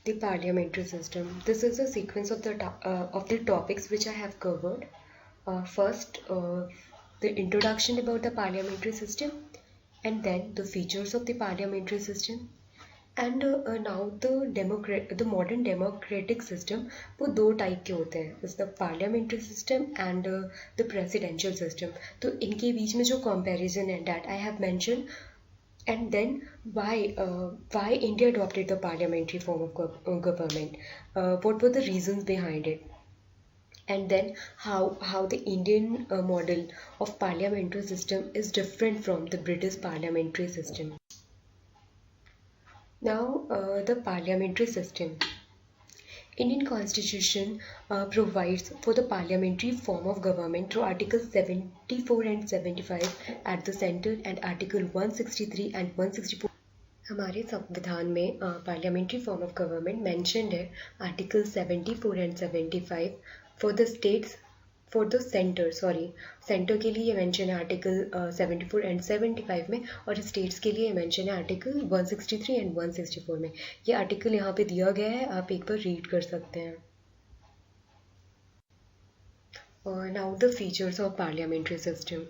The parliamentary system. This is a sequence of the topics which I have covered. First, the introduction about the parliamentary system, and then the features of the parliamentary system, and now the modern democratic system. वो दो type के होते हैं, इस the parliamentary system and the presidential system. तो इनके बीच में जो कंपैरिजन है that I have mention. And then why India adopted the parliamentary form of government? What were the reasons behind it? And then how the Indian model of parliamentary system is different from the British parliamentary system. Now, the parliamentary system. Indian Constitution provides for the parliamentary form of government through Articles 74 and 75 at the center and Article 163 and 164. हमारे संविधान में parliamentary form of government mentioned है article 74 and 75 for the states for the centre के लिए mention है article 74 and 75 में, और states के लिए मेंशन है आर्टिकल 163 एंड 164 में. ये आर्टिकल यहाँ पे दिया गया है, आप एक बार रीड कर सकते हैं. Now the features of parliamentary system.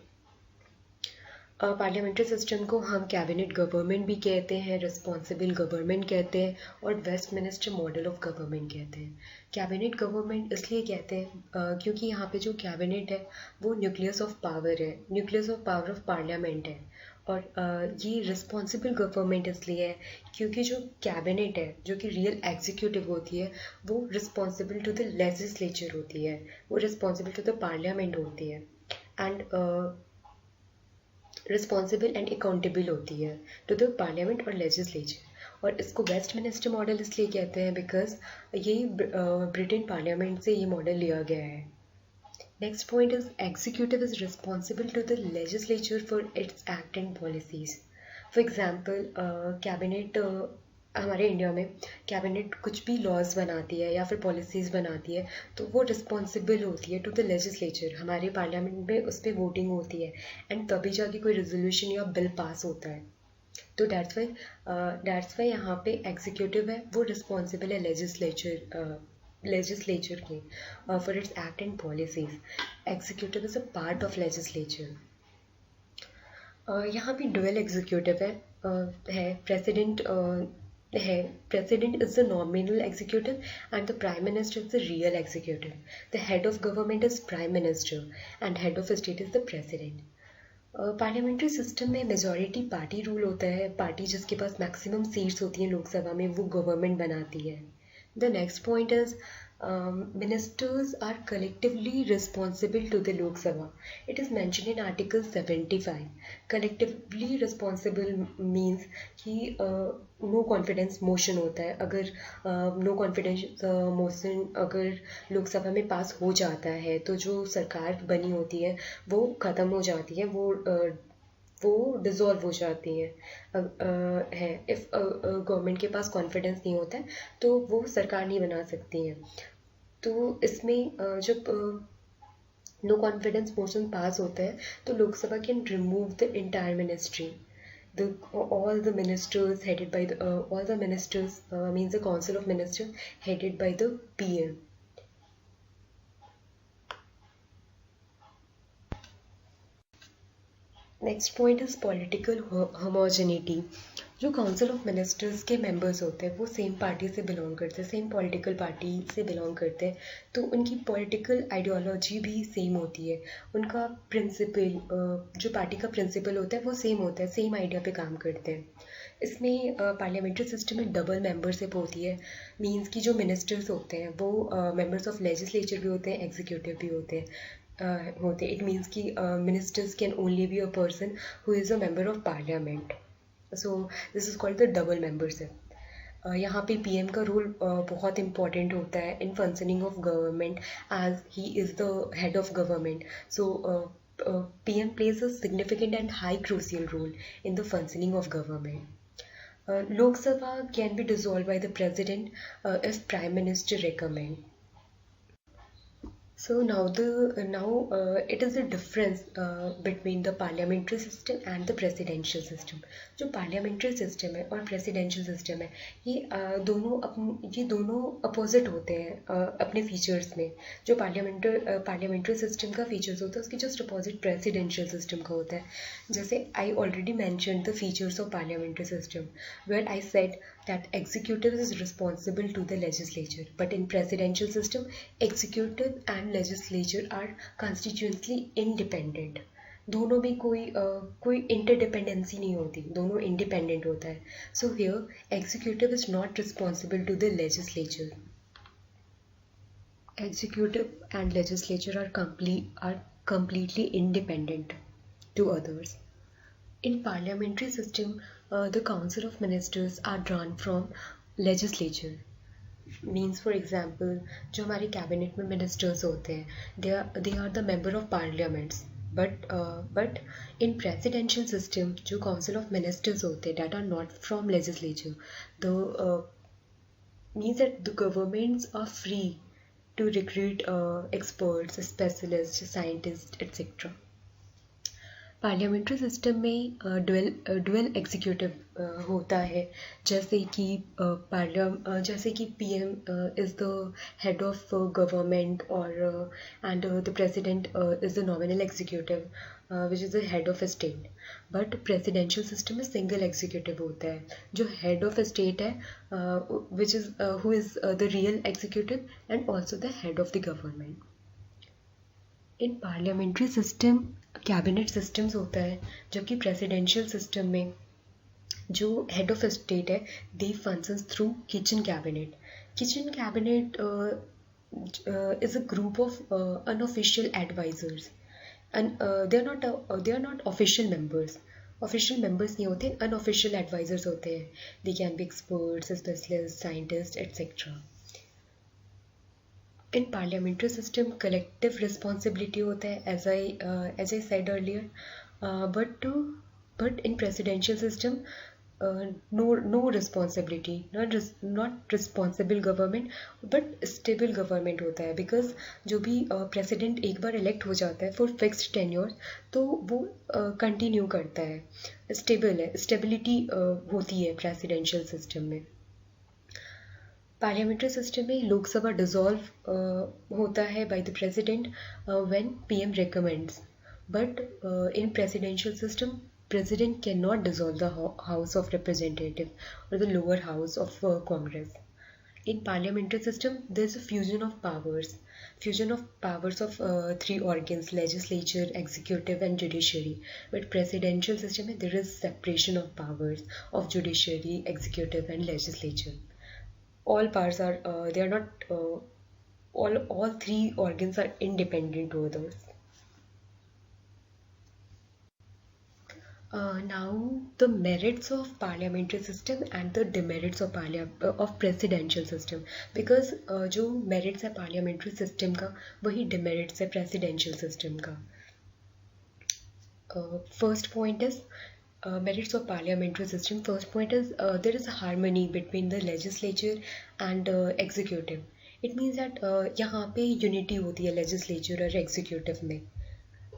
Parliamentary system को हम कैबिनेट गवर्नमेंट भी कहते हैं, रिस्पॉन्सिबल गवर्नमेंट कहते हैं, और वेस्टमिनिस्टर मॉडल ऑफ गवर्नमेंट कहते हैं. कैबिनेट गवर्नमेंट इसलिए कहते हैं क्योंकि यहाँ पे जो कैबिनेट है वो न्यूक्लियस ऑफ पावर है, nucleus of power of parliament है. और ये रिस्पॉन्सिबल गवर्नमेंट इसलिए है क्योंकि जो कैबिनेट है, जो कि रियल एग्जीक्यूटिव होती है, वो रिस्पॉन्सिबल टू द लेजिस्लेचर होती है, वो रिस्पॉन्सिबल टू द पार्लियामेंट होती है, एंड रिस्पॉन्सिबल एंड अकाउंटेबल होती है टू द पार्लियामेंट और लेजिस्लेचर. और इसको वेस्टमिनिस्टर मॉडल इसलिए कहते हैं बिकॉज यही ब्रिटेन पार्लियामेंट से ये मॉडल लिया गया है. Next point is executive is responsible to the legislature for its act and policies. For example cabinet, हमारे इंडिया में कैबिनेट कुछ भी लॉज बनाती है या फिर पॉलिसीज़ बनाती है तो वो रिस्पॉन्सिबल होती है टू द लेजिस्लेचर. हमारे पार्लियामेंट में उस पर वोटिंग होती है एंड तभी जाके कोई रेजोल्यूशन या बिल पास होता है. तो दैट्स वाई यहाँ पे एग्जीक्यूटिव है वो रिस्पॉन्सिबल है लेजिस्लेचर की for its act and policies. Executive is a part of legislature. यहाँ पे डुअल एग्जीक्यूटिव है President is the nominal executive and the Prime Minister is the real executive. The head of government is Prime Minister and head of state is the President. Parliamentary system में majority party rule होता है. Party जिसके पास maximum seats होती हैं लोकसभा में वो government बनाती है. The next point is ministers are collectively responsible to the Lok Sabha. It is mentioned in Article 75. Collectively responsible means कि नो कॉन्फिडेंस मोशन होता है. अगर नो कॉन्फिडेंस मोशन अगर लोकसभा में पास हो जाता है तो जो सरकार बनी होती है वो ख़त्म हो जाती है, वो डिज़ोल्व हो जाती है. इफ़ गवर्नमेंट के पास कॉन्फिडेंस नहीं होता है तो वो सरकार नहीं बना सकती हैं. तो इसमें जब नो कॉन्फिडेंस मोशन पास होता है तो Lok Sabha can remove the entire ministry. All the ministers means the council of ministers headed by the PM. Next point is political homogeneity. जो काउंसिल ऑफ मिनिस्टर्स के मेंबर्स होते हैं वो सेम पार्टी से belong करते हैं, सेम पॉलिटिकल पार्टी से belong करते हैं, तो उनकी पॉलिटिकल आइडियोलॉजी भी सेम होती है. उनका प्रिंसिपल, जो पार्टी का प्रिंसिपल होता है वो सेम होता है, सेम आइडिया पे काम करते हैं. इसमें पार्लियामेंट्री सिस्टम में डबल मेंबरशिप होती है. मींस कि जो मिनिस्टर्स होते हैं वो मेंबर्स ऑफ लेजिस्लेचर भी होते हैं, एग्जीक्यूटिव भी होते हैं. It means कि ministers can only be a person who is a member of parliament. So this is called the double membership. यहाँ पे PM का रोल बहुत इम्पॉर्टेंट होता है in functioning of government as he is the head of government. So PM plays a significant and high crucial role in the functioning of government. Lok Sabha can be dissolved by the president if Prime Minister recommend. So it is the difference between the parliamentary system and the presidential system. जो parliamentary system है और presidential system है, ये दोनों opposite होते हैं अपने features में. जो parliamentary system का features होता है उसके just opposite presidential system का होता है. जैसे I already mentioned the features of parliamentary system, where I said that executive is responsible to the legislature, but in presidential system executive and legislature are constitutionally independent. दोनों में कोई interdependency नहीं होती, दोनों इंडिपेंडेंट होता है. So here executive is not responsible to the legislature. Executive and legislature are completely independent to others. In parliamentary system, the council of ministers are drawn from legislature. Means for example, जो हमारे cabinet में ministers होते हैं, they are the member of parliaments. But in presidential system, जो council of ministers होते हैं that are not from legislature, the means that the governments are free to recruit experts, specialists, scientists, etc. Parliamentary system में dual executive होता है, जैसे कि PM is the head of government और and the president is the nominal executive which is the head of state. But presidential system में single executive होता है. जो हेड ऑफ स्टेट है which is who is the real executive and also the head of the government. In parliamentary system cabinet systems होता है, जबकि presidential system में जो हेड ऑफ स्टेट है they functions through kitchen cabinet. Kitchen cabinet is a group of unofficial advisers and they are not official members. Official members नहीं होते, unofficial advisers होते हैं. They can be experts, specialist, scientist, etcetera. In parliamentary system, collective responsibility होता है, as I said earlier. But in presidential system, no responsibility, not responsible government, but stable government होता है. Because जो भी president एक बार elect हो जाता है for fixed tenure, तो वो continue करता है, stable है, stability होती है presidential system में. पार्लियामेंट्री सिस्टम में लोकसभा डिसॉल्व होता है by the president when PM recommends. But in presidential system president cannot dissolve the House of Representatives or the lower house of Congress. In parliamentary system, there is a fusion of powers of three organs: legislature, executive, and judiciary. But presidential system, there is separation of powers of judiciary, executive, and legislature. All powers are they are not all three organs are independent to others. Now the merits of parliamentary system and the demerits of presidential system. Because जो merits है parliamentary system का, वही demerits है presidential system का. First point is merits of parliamentary system. First point is there is a harmony between the legislature and executive. It means that यहाँ पे unity होती है legislature और executive में,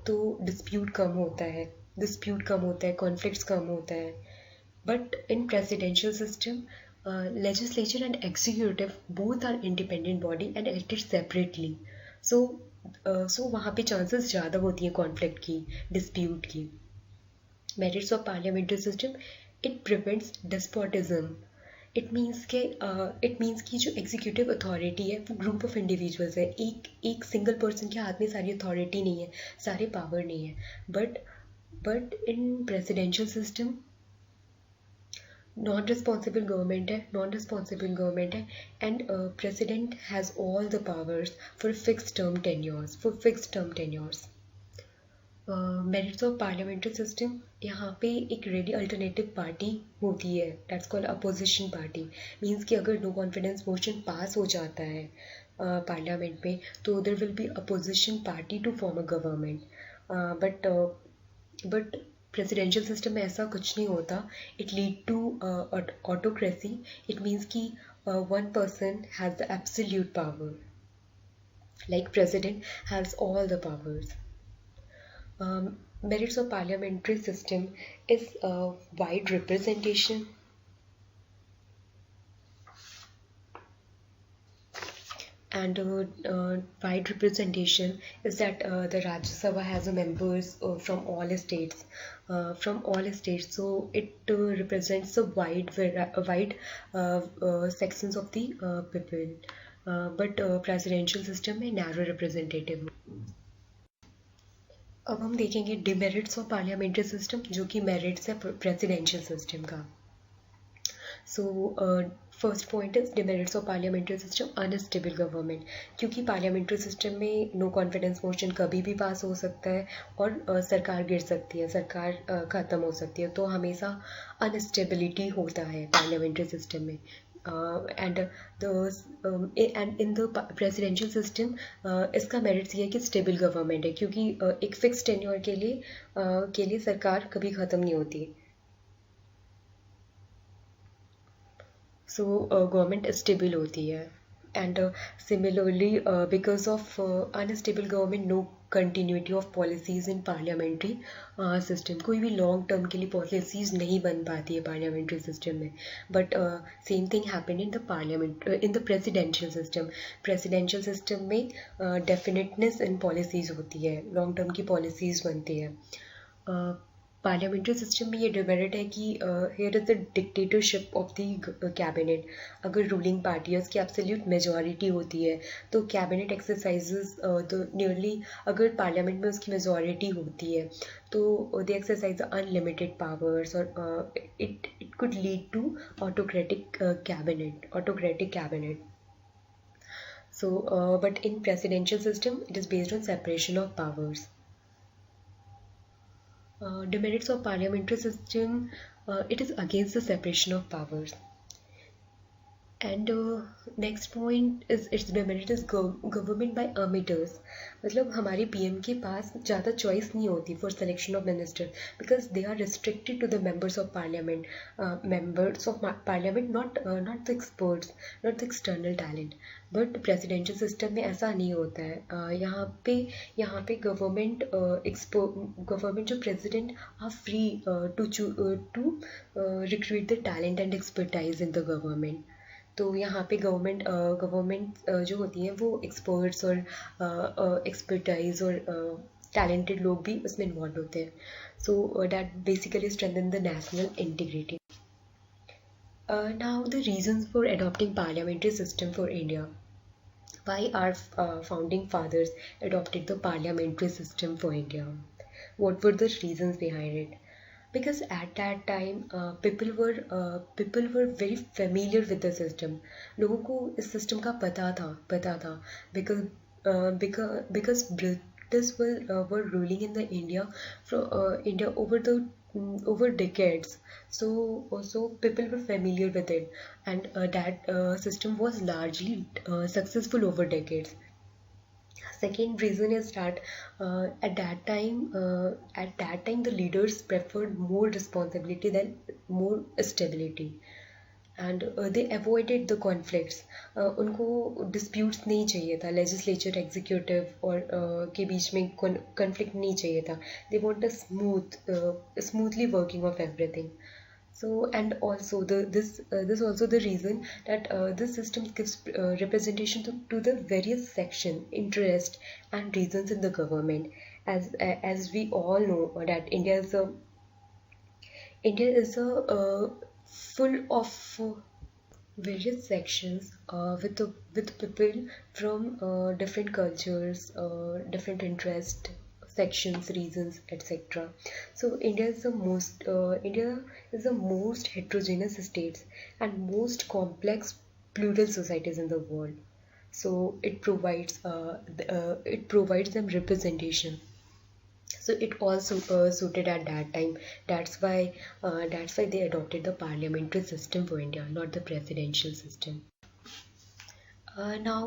तो dispute कम होता है, conflicts कम होता है. But in presidential system, legislature and executive both are independent body and elected separately. So वहाँ पे chances ज़्यादा होती हैं conflict की, dispute की. Merits of parliamentary system, it prevents despotism. It means कि जो executive authority है वो group of individuals है. एक single person के हाथ में सारी authority नहीं है, सारे power नहीं है. But in presidential system, non-responsible government है, and president has all the powers for fixed term tenures. Merits of parliamentary system, यहाँ पे एक ready alternative party होती है, that's called opposition party. Means कि अगर no confidence motion pass हो जाता है parliament में, तो there will be opposition party to form a government. But presidential system में ऐसा कुछ नहीं होता. It lead to autocracy. It means कि one person has the absolute power. Like president has all the powers. Merits of parliamentary system is wide representation. And wide representation is that the Rajya Sabha has members from all states. So it represents a wide sections of the people. But presidential system में narrow representative. अब हम देखेंगे demerits of parliamentary system, जो कि merits है presidential system का. So first point is demerits of parliamentary system, unstable government. क्योंकि parliamentary system में नो कॉन्फिडेंस मोशन कभी भी पास हो सकता है और सरकार गिर सकती है, सरकार ख़त्म हो सकती है. तो हमेशा अनस्टेबिलिटी होता है पार्लियामेंट्री सिस्टम में. And in the presidential system इसका मेरिट्स ये है कि स्टेबल गवर्नमेंट है, क्योंकि एक फिक्स टेन्योर के लिए सरकार कभी ख़त्म नहीं होती. सो गवर्नमेंट स्टेबल होती है. And similarly because of unstable government, no continuity of policies in parliamentary system. कोई भी लॉन्ग टर्म के लिए पॉलिसीज़ नहीं बन पाती है पार्लियामेंट्री सिस्टम में. But same thing happen in the parliament in the presidential system. Presidential system में डेफिनेटनेस इन पॉलिसीज़ होती है, लॉन्ग टर्म की पॉलिसीज़ बनती है. पार्लियामेंट्री सिस्टम में ये डिमेरिट है कि here is the dictatorship of the cabinet. अगर रूलिंग पार्टी है उसकी एब्सोल्यूट मेजॉरिटी होती है तो कैबिनेट एक्सरसाइजेस तो नियरली, अगर पार्लियामेंट में उसकी मेजॉरिटी होती है तो दे एक्सरसाइज अनलिमिटेड पावर्स, और it could lead to autocratic cabinet. So, but in presidential system, it is based on separation of powers. Demerits of parliamentary system, it is against the separation of powers. And next point is its demerit is government by amateurs. मतलब हमारे PM के पास ज़्यादा choice नहीं होती for selection of minister, because they are restricted to the members of parliament. Members of parliament, not the experts, not the external talent. But presidential system में ऐसा नहीं होता है. यहाँ पे गवर्नमेंट जो president are free to recruit the talent and expertise in the government. तो यहाँ पे गवर्नमेंट जो होती हैं वो एक्सपर्ट्स और एक्सपर्टाइज और टैलेंटेड लोग भी उसमें इन्वॉल्व होते हैं. So that basically strengthen the national integrity. Now the reasons for adopting parliamentary system for India. Why our founding fathers adopted the parliamentary system for India? What were the reasons behind it? Because at that time people were very familiar with the system. लोगों को इस system का पता था because British were ruling in the India over decades. So people were familiar with it, and that system was largely successful over decades. Second reason is that at that time the leaders preferred more responsibility than more stability, and they avoided the conflicts. उनको disputes नहीं चाहिए था, legislature executive और के बीच में conflict नहीं चाहिए था. They want a smoothly working of everything. So, and also this also the reason that this system gives representation to the various section, interest and reasons in the government. As we all know that India is a full of various sections with people from different cultures, different interest sections, reasons, etc. So India is the most heterogeneous states and most complex plural societies in the world. So it provides them representation. So it also suited at that time. That's why they adopted the parliamentary system for India, not the presidential system. Now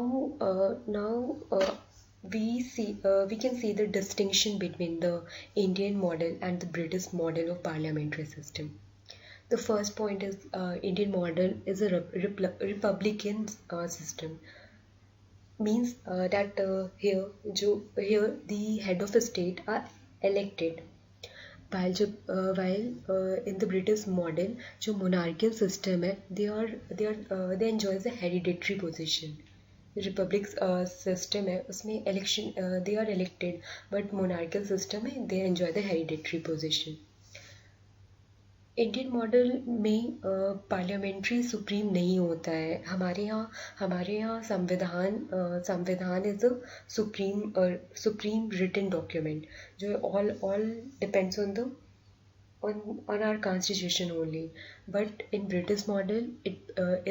we can see the distinction between the Indian model and the British model of parliamentary system. The first point is Indian model is a republican system. means that here the head of a state are elected, while in the British model जो monarchical system है, they enjoy the hereditary position. Republic system है उसमें election they are elected, but monarchical system है they enjoy the hereditary position. Indian model में parliamentary supreme नहीं होता है. हमारे यहाँ संविधान is a supreme written document, जो all depends on our constitution only. But in British model it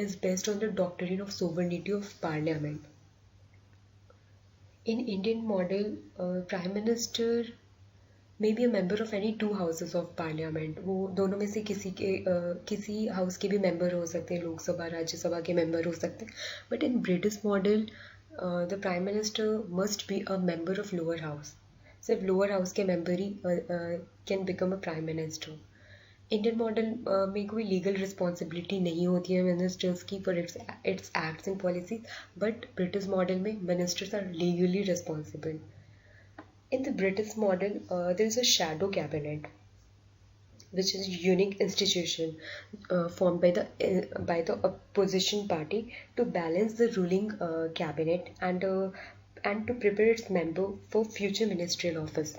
is based on the doctrine of sovereignty of parliament. In Indian model, prime minister may be a member of any two houses of parliament. वो दोनों में से किसी house के भी member हो सकते हैं, लोकसभा राज्यसभा के मेंबर हो सकते हैं. But in British model the prime minister must be a member of lower house. सिर्फ लोअर हाउस के मेंबर ही can become a prime minister. Indian model में कोई लीगल रिस्पॉन्सिबिलिटी नहीं होती है मिनिस्टर्स की for its acts and policies, but British model में ministers are legally responsible. In the British model, there is a shadow cabinet, which is a unique institution formed by the opposition party to balance the ruling cabinet and to prepare its member for future ministerial office.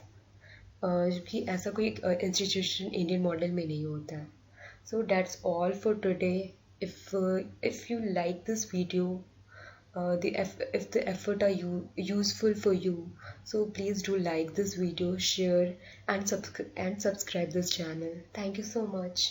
जबकि ऐसा कोई institution Indian model में नहीं होता है. So that's all for today. If you like this video, if the effort are useful for you, so please do like this video, share and subscribe this channel. Thank you so much.